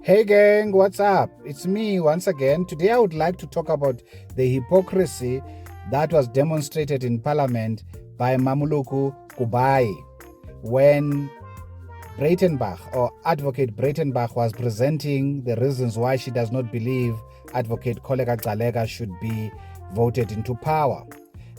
Hey gang, what's up? It's me once again. Today I would like to talk about the hypocrisy that was demonstrated in Parliament by Mamoloko Kubayi when Breitenbach or Advocate Breitenbach was presenting the reasons why she does not believe Advocate Koleka Gcaleka should be voted into power.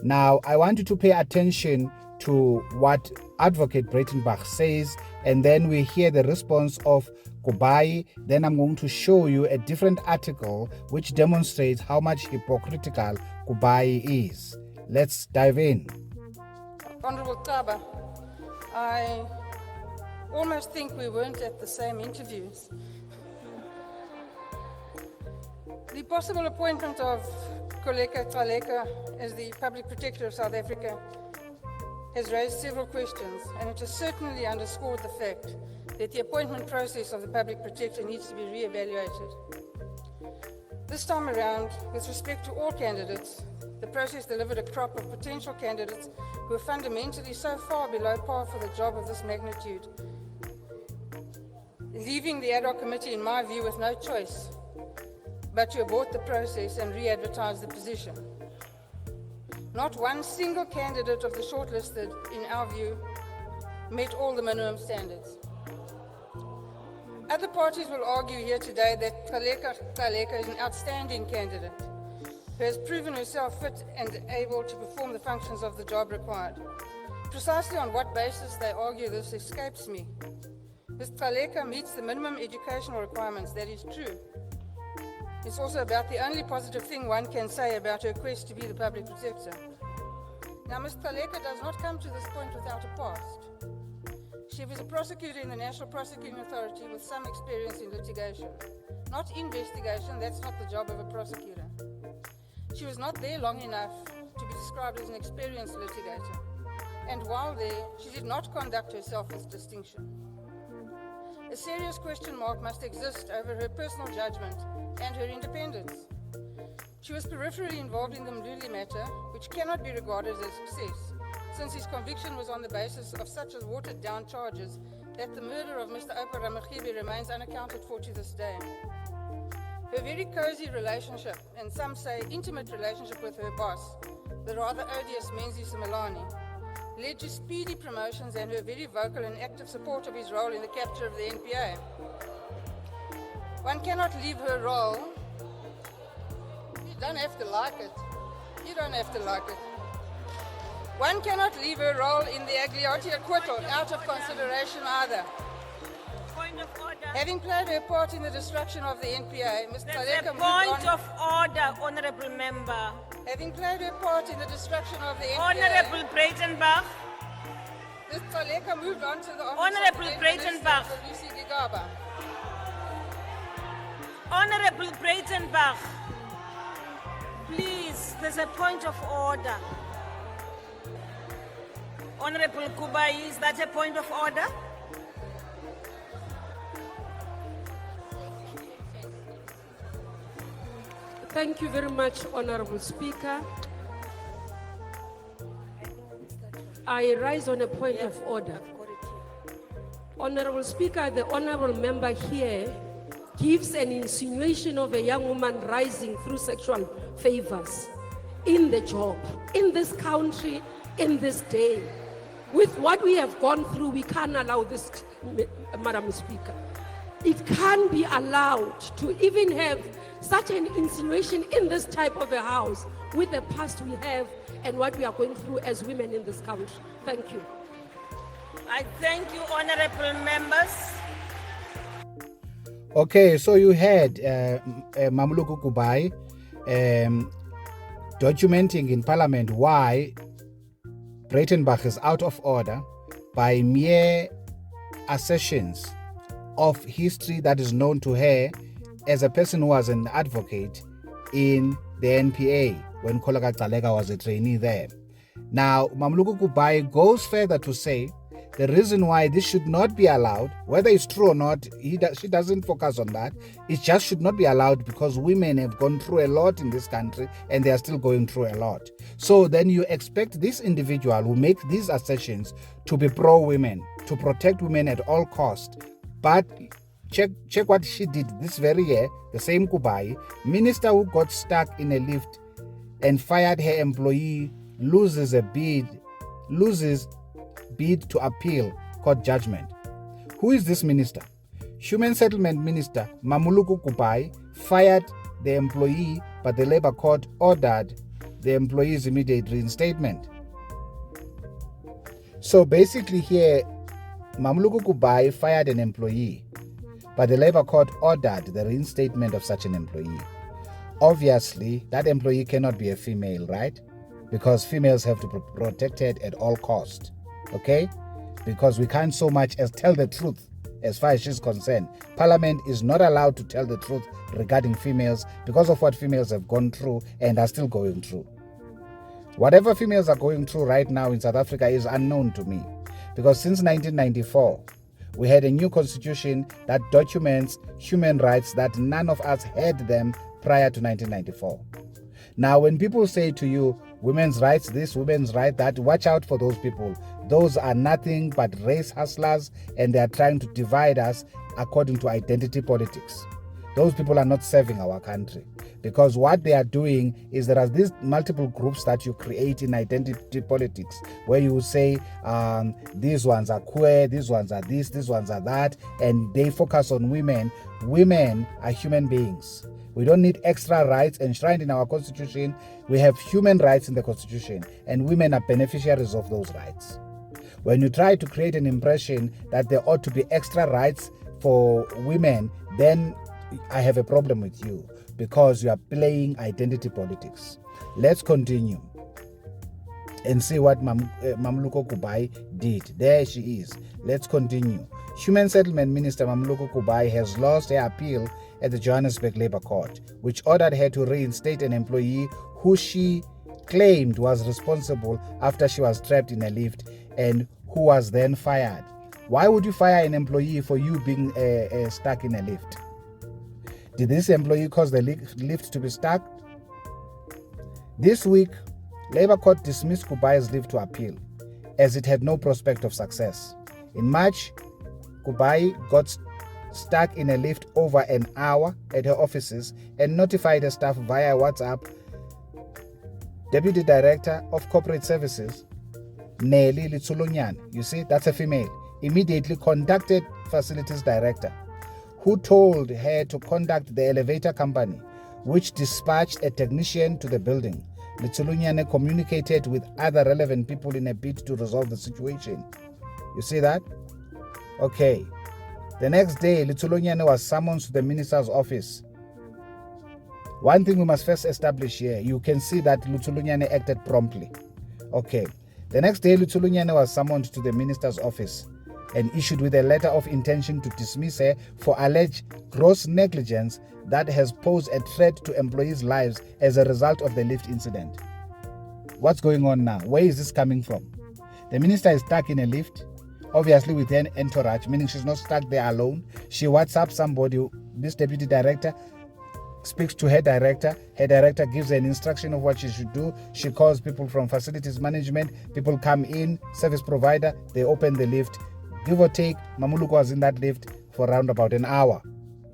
Now, I want you to pay attention to what Advocate Breitenbach says, and then we hear the response of Kubayi. Then I'm going to show you a different article which demonstrates how much hypocritical Kubayi is. Let's dive in. Honourable Taba, I almost think we weren't at the same interviews. The possible appointment of Koleka Gcaleka as the Public Protector of South Africa has raised several questions, and it has certainly underscored the fact that the appointment process of the Public Protector needs to be re-evaluated. This time around, with respect to all candidates, the process delivered a crop of potential candidates who are fundamentally so far below par for the job of this magnitude, leaving the ad hoc committee, in my view, with no choice but to abort the process and re-advertise the position. Not one single candidate of the shortlisted, in our view, met all the minimum standards. Other parties will argue here today that Koleka Gcaleka is an outstanding candidate who has proven herself fit and able to perform the functions of the job required. Precisely on what basis they argue this escapes me. Ms. Gcaleka meets the minimum educational requirements, that is true. It's also about the only positive thing one can say about her quest to be the public protector. Now, Ms. Gcaleka does not come to this point without a past. She was a prosecutor in the National Prosecuting Authority with some experience in litigation. Not investigation, that's not the job of a prosecutor. She was not there long enough to be described as an experienced litigator. And while there, she did not conduct herself with distinction. A serious question mark must exist over her personal judgment and her independence. She was peripherally involved in the Mluli matter, which cannot be regarded as a success, since his conviction was on the basis of such as watered-down charges that the murder of Mr. Oupa Ramaghibi remains unaccounted for to this day. Her very cozy relationship, and some say intimate relationship with her boss, the rather odious Menzi Simelane, led to speedy promotions and her very vocal and active support of his role in the capture of the NPA. One cannot leave her role. You don't have to like it. You don't have to like it. One cannot leave her role in the Agliotti acquittal out of consideration either. Point of order. Having played her part in the destruction of the NPA, Ms. There's Gcaleka a moved point on. of order, Honorable Member. Having played her part in the destruction of the NPA, Honorable Breitenbach. Ms. Gcaleka moved on to the office Honorable of the Minister Breitenbach. for Lucy Gigaba. Honorable Breitenbach. Please, there's a point of order. Honorable Kubayi, is that a point of order? Thank you very much, Honorable Speaker. I rise on a point of order. Honorable Speaker, the Honorable Member here gives an insinuation of a young woman rising through sexual favors in the job, in this country, in this day. With what we have gone through, we can't allow this, Madam Speaker. It can't be allowed to even have such an insinuation in this type of a house with the past we have and what we are going through as women in this country. Thank you. I thank you, honorable members. Okay, so you had Mamoloko Kubayi documenting in Parliament why Breitenbach is out of order by mere assertions of history that is known to her as a person who was an advocate in the NPA when Koleka Gcaleka was a trainee there. Now, Mamoloko Kubayi goes further to say the reason why this should not be allowed, whether it's true or not, she doesn't focus on that. It just should not be allowed because women have gone through a lot in this country and they are still going through a lot. So then you expect this individual who makes these assertions to be pro-women, to protect women at all costs. But check what she did this very year. The same Kubayi, minister who got stuck in a lift and fired her employee, loses bid to appeal court judgment. Who is this minister? Human Settlement Minister Mamoloko Kubayi fired the employee, but the Labour Court ordered the employee's immediate reinstatement. So basically here, Mamoloko Kubayi fired an employee, but the Labour Court ordered the reinstatement of such an employee. Obviously, that employee cannot be a female, right? Because females have to be protected at all costs, okay? Because we can't so much as tell the truth as far as she's concerned. Parliament is not allowed to tell the truth regarding females because of what females have gone through and are still going through. Whatever females are going through right now in South Africa is unknown to me, because since 1994, we had a new constitution that documents human rights that none of us had them prior to 1994. Now, when people say to you, women's rights this, women's right that, watch out for those people. Those are nothing but race hustlers, and they are trying to divide us according to identity politics. Those people are not serving our country, because what they are doing is there are these multiple groups that you create in identity politics, where you say these ones are queer, these ones are this, these ones are that, and they focus on women. Women are human beings. We don't need extra rights enshrined in our constitution. We have human rights in the constitution, and women are beneficiaries of those rights. When you try to create an impression that there ought to be extra rights for women, then I have a problem with you, because you are playing identity politics. Let's continue and see what Mamoloko Kubayi did. There she is. Let's continue. Human Settlement Minister Mamoloko Kubayi has lost her appeal at the Johannesburg Labour Court, which ordered her to reinstate an employee who she claimed was responsible after she was trapped in a lift and who was then fired. Why would you fire an employee for you being stuck in a lift? Did this employee cause the lift to be stuck? This week, Labour Court dismissed Kubayi's leave to appeal, as it had no prospect of success. In March, Kubayi got stuck in a lift over an hour at her offices and notified her staff via WhatsApp. Deputy Director of Corporate Services, Nelly Litsulunyan, you see, that's a female, immediately contacted Facilities Director, who told her to contact the elevator company, which dispatched a technician to the building. Litsulunyan communicated with other relevant people in a bid to resolve the situation. You see that? Okay. The next day, Litsulunyan was summoned to the minister's office. One thing we must first establish here, you can see that Litsulunyan acted promptly. Okay. The next day, Litsulunyan was summoned to the minister's office and issued with a letter of intention to dismiss her for alleged gross negligence that has posed a threat to employees' lives as a result of the lift incident. What's going on now? Where is this coming from? The minister is stuck in a lift, obviously with an entourage, meaning she's not stuck there alone. She WhatsApps somebody, this deputy director speaks to her director gives her an instruction of what she should do. She calls people from facilities management, people come in, service provider, they open the lift. Give or take, Mamoloko was in that lift for around about an hour,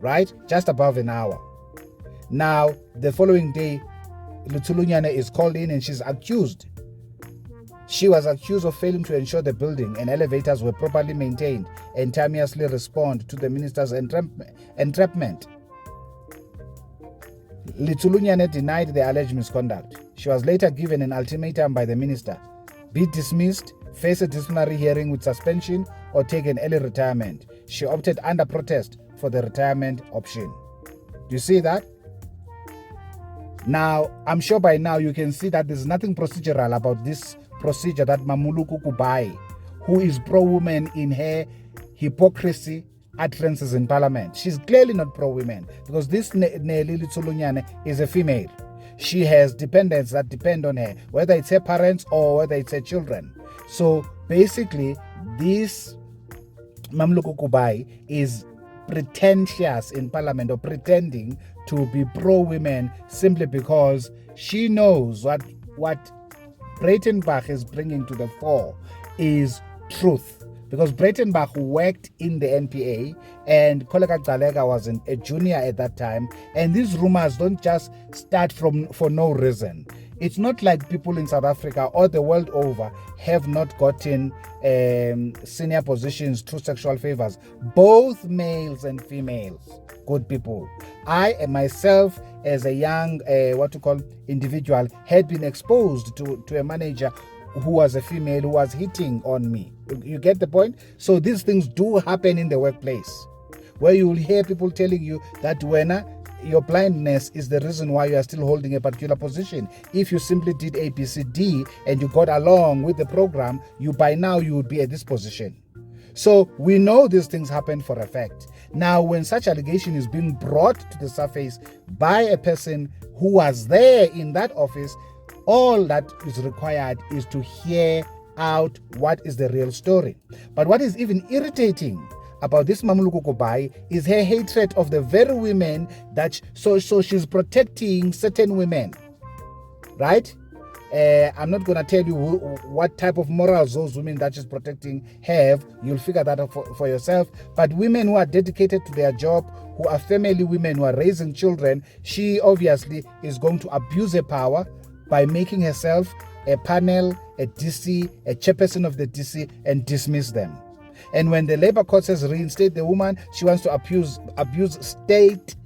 right? Just above an hour. Now, the following day, Litsulunyan is called in and she's accused. She was accused of failing to ensure the building and elevators were properly maintained and timeously respond to the minister's entrapment. Litsulunyan denied the alleged misconduct. She was later given an ultimatum by the minister: be dismissed, face a disciplinary hearing with suspension, or take an early retirement. She opted under protest for the retirement option. Do you see that? Now, I'm sure by now you can see that there's nothing procedural about this procedure that Mamoloko Kubayi, who is pro-woman in her hypocrisy utterances in Parliament. She's clearly not pro-women, because this Nelly Litsulunyan is a female. She has dependents that depend on her, whether it's her parents or whether it's her children. So basically, this Mamoloko Kubayi is pretentious in Parliament, or pretending to be pro-women, simply because she knows what Breitenbach is bringing to the fore is truth. because Breitenbach worked in the NPA and Koleka Gcalega was a junior at that time. And these rumors don't just start for no reason. It's not like people in South Africa or the world over have not gotten senior positions through sexual favors. Both males and females, good people. I myself, as a young, individual, had been exposed to a manager who was a female who was hitting on me. You get the point? So these things do happen in the workplace, where you will hear people telling you that when your blindness is the reason why you are still holding a particular position. If you simply did A, B, C, D and you got along with the program, by now you would be at this position. So we know these things happen for a fact. Now, when such allegation is being brought to the surface by a person who was there in that office, all that is required is to hear out what is the real story. But what is even irritating about this Mamoloko Kubayi is her hatred of the very women that so she's protecting certain women, right? I'm not going to tell you what type of morals those women that she's protecting have. You'll figure that out for yourself. But women who are dedicated to their job, who are family women, who are raising children, she obviously is going to abuse her power by making herself a panel, a DC, a chairperson of the DC, and dismiss them. And when the labor court says reinstate the woman, she wants to abuse state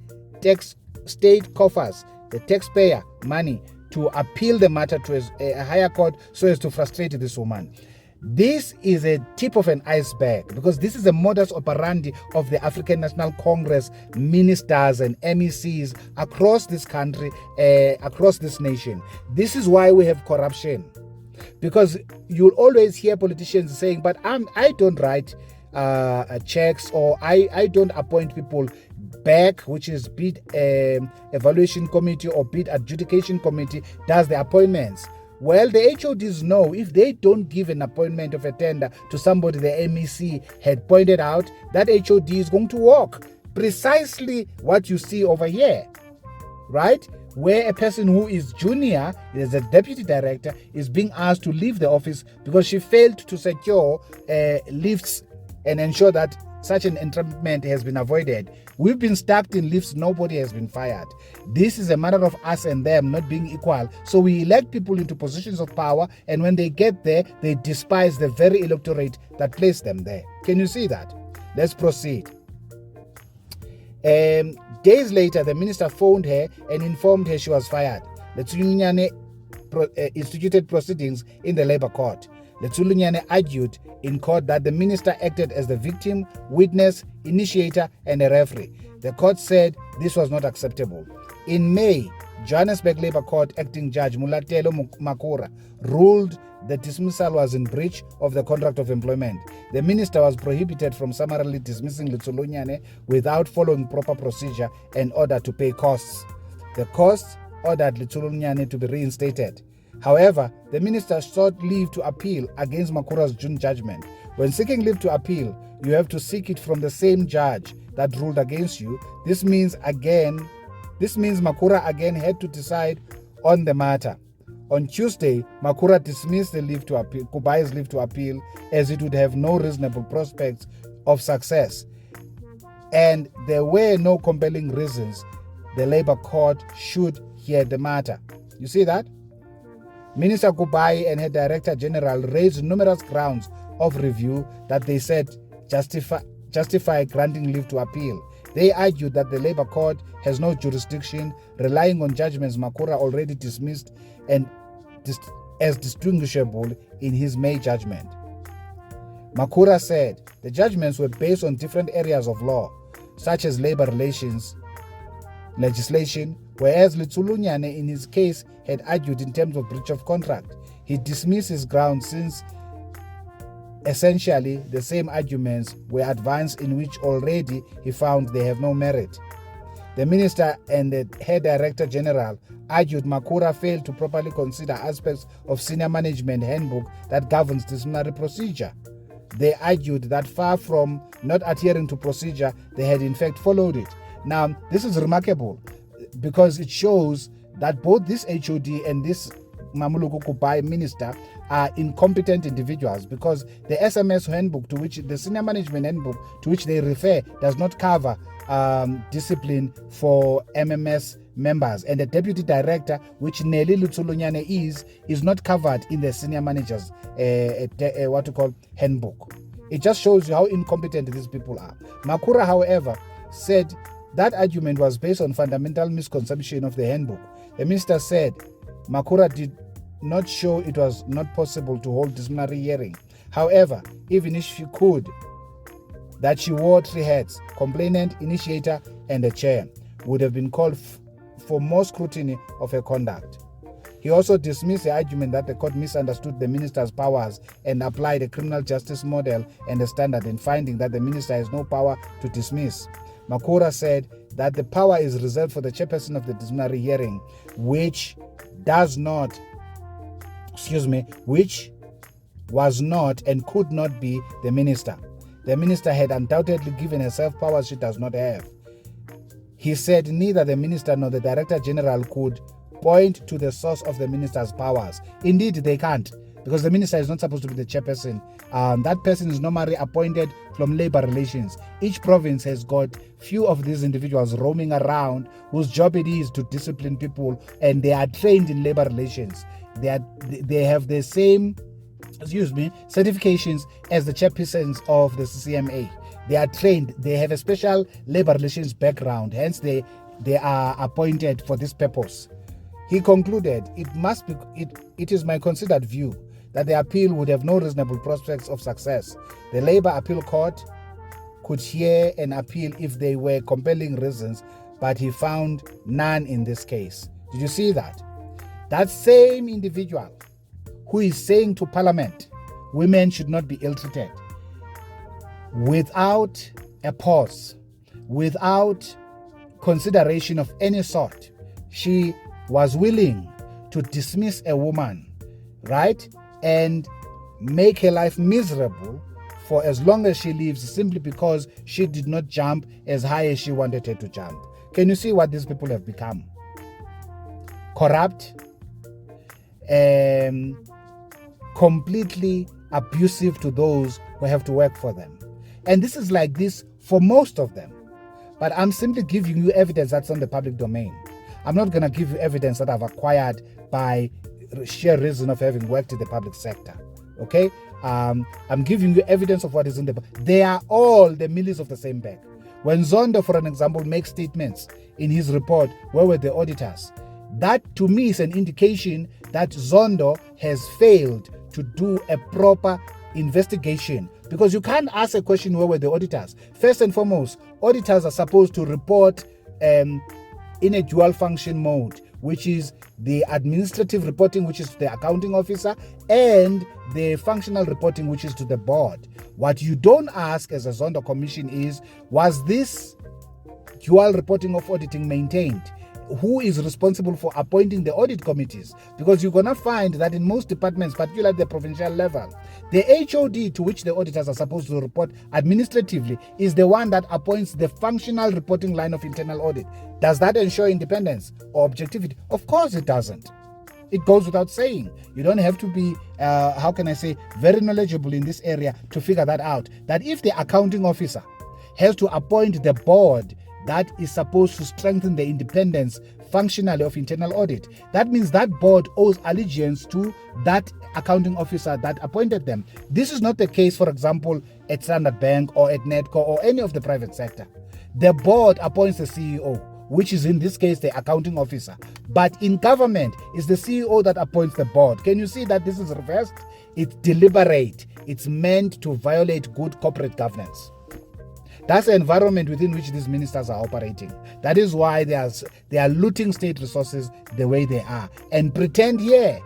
coffers, the taxpayer money, to appeal the matter to a higher court so as to frustrate this woman. This is a tip of an iceberg, because this is a modus operandi of the African National Congress ministers and MECs across this country, across this nation. This is why we have corruption. Because you'll always hear politicians saying, but I don't write checks, or I don't appoint people back, which is bid evaluation committee or bid adjudication committee does the appointments. Well, the HODs know if they don't give an appointment of a tender to somebody the MEC had pointed out, that HOD is going to walk. Precisely what you see over here, right? Where a person who is junior, as a deputy director, is being asked to leave the office because she failed to secure lifts and ensure that such an entrapment has been avoided. We've been stuck in lifts, nobody has been fired. This is a matter of us and them not being equal. So we elect people into positions of power, and when they get there, they despise the very electorate that placed them there. Can you see that? Let's proceed. Days later, the minister phoned her and informed her she was fired. Letsunyane instituted proceedings in the labor court. Letsunyane argued in court that the minister acted as the victim, witness, initiator, and a referee. The court said this was not acceptable. In May, Johannesburg Labour Court acting judge Mulatelo Makura ruled the dismissal was in breach of the contract of employment. The minister was prohibited from summarily dismissing Letsunyane without following proper procedure and order to pay costs. The costs ordered Letsunyane to be reinstated. However, the minister sought leave to appeal against Makura's June judgment. When seeking leave to appeal, you have to seek it from the same judge that ruled against you. This means Makura again had to decide on the matter. On Tuesday, Makura dismissed the leave to appeal, Kubayi's leave to appeal, as it would have no reasonable prospects of success. And there were no compelling reasons the Labour Court should hear the matter. You see that? Minister Kubayi and her Director General raised numerous grounds of review that they said justify granting leave to appeal. They argued that the Labour Court has no jurisdiction, relying on judgments Makura already dismissed and as distinguishable in his May judgment. Makura said the judgments were based on different areas of law, such as labor relations legislation, whereas Letsunyane in his case had argued in terms of breach of contract. He dismissed his grounds since essentially the same arguments were advanced, in which already he found they have no merit. The minister and the head director general argued Makura failed to properly consider aspects of senior management handbook that governs disciplinary procedure. They argued that far from not adhering to procedure, they had in fact followed it. Now, this is remarkable because it shows that both this HOD and this Mamoloko Kubayi minister are incompetent individuals, because the SMS handbook to which the senior management handbook to which they refer does not cover discipline for MMS members, and the deputy director, which Nelly Lutsulunyane is not covered in the senior managers handbook. It just shows you how incompetent these people are. Makura, however, said that argument was based on fundamental misconception of the handbook. The minister said Makura did not show it was not possible to hold disciplinary hearing. However, even if she could, that she wore three hats: complainant, initiator, and a chair, would have been called for more scrutiny of her conduct. He also dismissed the argument that the court misunderstood the minister's powers and applied a criminal justice model and a standard in finding that the minister has no power to dismiss. Makura said that the power is reserved for the chairperson of the disciplinary hearing, which was not and could not be the minister. The minister had undoubtedly given herself powers she does not have. He said neither the minister nor the director general could point to the source of the minister's powers. Indeed, they can't, because the minister is not supposed to be the chairperson. That person is normally appointed from labor relations. Each province has got few of these individuals roaming around whose job it is to discipline people, and they are trained in labor relations. They have the same certifications as the chairpersons of the CCMA. They are trained. They have a special labor relations background. Hence, they are appointed for this purpose. He concluded, it is my considered view that the appeal would have no reasonable prospects of success. The Labour Appeal Court could hear an appeal if there were compelling reasons, but he found none in this case. Did you see that? That same individual who is saying to Parliament, women should not be ill-treated, without a pause, without consideration of any sort, she was willing to dismiss a woman, right, and make her life miserable for as long as she lives, simply because she did not jump as high as she wanted her to jump. Can you see what these people have become? Corrupt, completely abusive to those who have to work for them. And this is like this for most of them. But I'm simply giving you evidence that's on the public domain. I'm not going to give you evidence that I've acquired by sheer reason of having worked in the public sector. Okay? I'm giving you evidence of what is in the... They are all the millies of the same bag. When Zondo, for an example, makes statements in his report, where were the auditors? That, to me, is an indication that Zondo has failed to do a proper investigation. Because you can't ask a question, where were the auditors? First and foremost, auditors are supposed to report in a dual function mode, which is the administrative reporting, which is to the accounting officer, and the functional reporting, which is to the board. What you don't ask as a Zondo commission is, was this dual reporting of auditing maintained? Who is responsible for appointing the audit committees? Because you're going to find that in most departments, particularly at the provincial level, the HOD to which the auditors are supposed to report administratively is the one that appoints the functional reporting line of internal audit. Does that ensure independence or objectivity? Of course it doesn't. It goes without saying. You don't have to be, very knowledgeable in this area to figure that out. That if the accounting officer has to appoint the board that is supposed to strengthen the independence functionally of internal audit, that means that board owes allegiance to that accounting officer that appointed them. This is not the case, for example, at Standard Bank or at Netco or any of the private sector. The board appoints the CEO, which is in this case the accounting officer. But in government, it's the CEO that appoints the board. Can you see that this is reversed? It's deliberate. It's meant to violate good corporate governance. That's the environment within which these ministers are operating. That is why they are looting state resources the way they are, and pretend here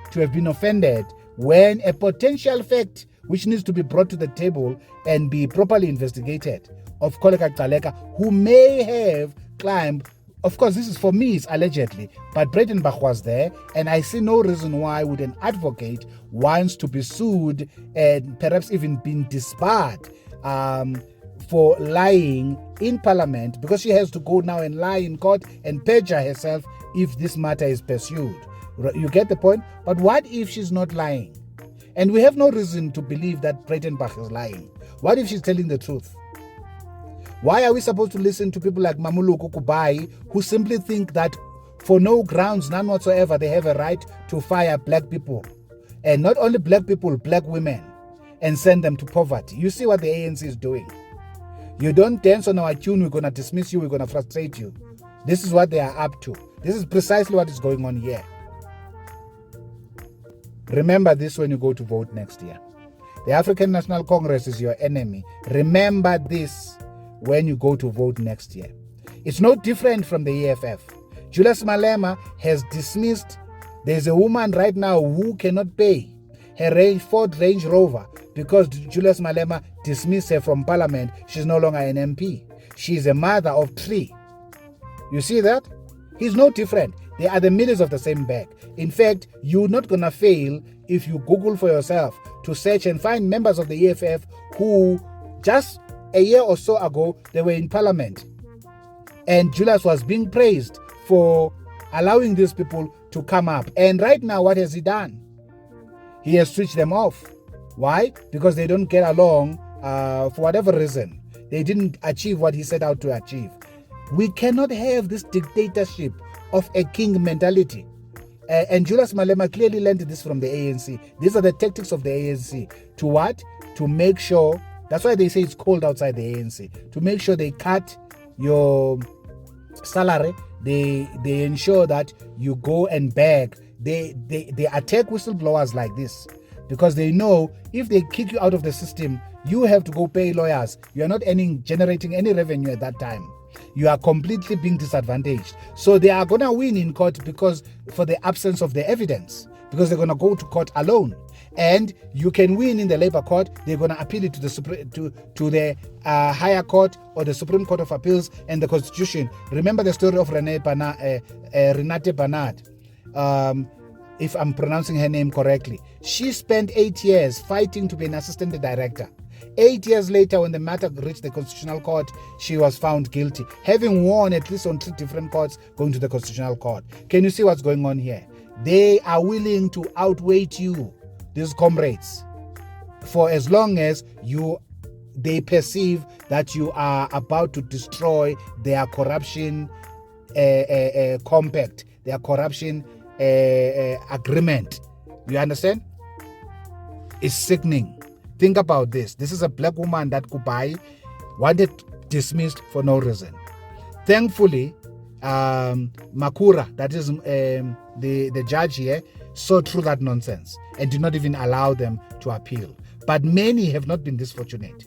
to have been offended when a potential fact which needs to be brought to the table and be properly investigated of Koleka Kaleka, who may have climbed. Of course, this is, for me, it's allegedly, but Breitenbach was there, and I see no reason why would an advocate wants to be sued and perhaps even been disbarred for lying in Parliament, because she has to go now and lie in court and perjure herself if this matter is pursued, You get the point? But what if she's not lying? And we have no reason to believe that Breitenbach is lying. What if she's telling the truth? Why are we supposed to listen to people like Mamoloko Kubayi who simply think that for no grounds, none whatsoever, they have a right to fire black people? And not only black people, black women, and send them to poverty. You see what the ANC is doing. You don't dance on our tune, we're going to dismiss you, we're going to frustrate you. This is what they are up to. This is precisely what is going on here. Remember this when you go to vote next year. The African National Congress is your enemy. Remember this when you go to vote next year. It's no different from the EFF. Julius Malema has dismissed. There's a woman right now who cannot pay her Ford Range Rover because Julius Malema dismissed her from Parliament. She's no longer an MP. She's a mother of 3. You see that? He's no different. They are the millions of the same bag. In fact, you're not going to fail if you Google for yourself to search and find members of the EFF who just a year or so ago, they were in Parliament. And Julius was being praised for allowing these people to come up. And right now, what has he done? He has switched them off. Why? Because they don't get along for whatever reason. They didn't achieve what he set out to achieve. We cannot have this dictatorship of a king mentality. And Julius Malema clearly learned this from the ANC. These are the tactics of the ANC. To what? To make sure, that's why they say it's cold outside the ANC. To make sure they cut your salary, they ensure that you go and beg. They attack whistleblowers like this because they know if they kick you out of the system, you have to go pay lawyers. You are not generating any revenue at that time. You are completely being disadvantaged. So they are going to win in court because for the absence of the evidence, because they're going to go to court alone. And you can win in the labor court. They're going to appeal it to the higher court or the Supreme Court of Appeals and the Constitution. Remember the story of Renate Bernard, if I'm pronouncing her name correctly. She spent 8 years fighting to be an assistant director. 8 years later, when the matter reached the Constitutional Court, she was found guilty, having won at least on 3 different courts, going to the Constitutional Court. Can you see what's going on here? They are willing to outweight you, these comrades, for as long as they perceive that you are about to destroy their corruption compact, their corruption agreement. You understand? It's sickening. Think about this. This is a black woman that Kubayi wanted dismissed for no reason. Thankfully, Makura, that is the judge here, saw through that nonsense and did not even allow them to appeal. But many have not been this fortunate.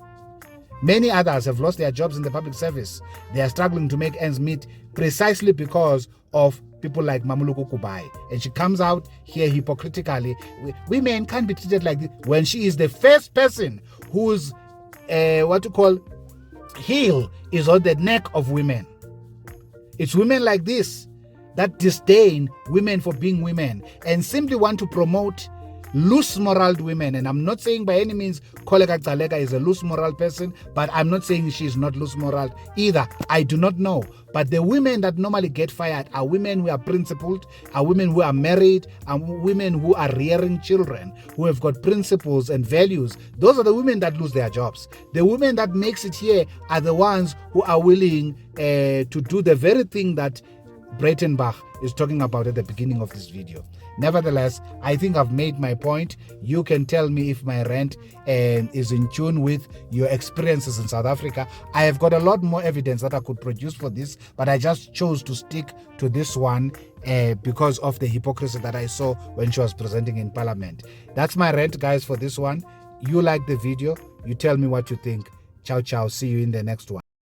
Many others have lost their jobs in the public service. They are struggling to make ends meet precisely because of people like Mamoloko Kubayi. And she comes out here hypocritically. Women can't be treated like this when she is the first person whose heel is on the neck of women. It's women like this that disdain women for being women and simply want to promote loose moraled women. And I'm not saying by any means Koleka Tsaleka is a loose moral person, but I'm not saying she's not loose moral either. I do not know. But the women that normally get fired are women who are principled, are women who are married, and women who are rearing children, who have got principles and values. Those are the women that lose their jobs. The women that makes it here are the ones who are willing to do the very thing that Breitenbach is talking about at the beginning of this video. Nevertheless, I think I've made my point. You can tell me if my rant is in tune with your experiences in South Africa. I have got a lot more evidence that I could produce for this, but I just chose to stick to this one because of the hypocrisy that I saw when she was presenting in Parliament. That's my rant, guys, for this one. You like the video, you tell me what you think. Ciao, ciao. See you in the next one.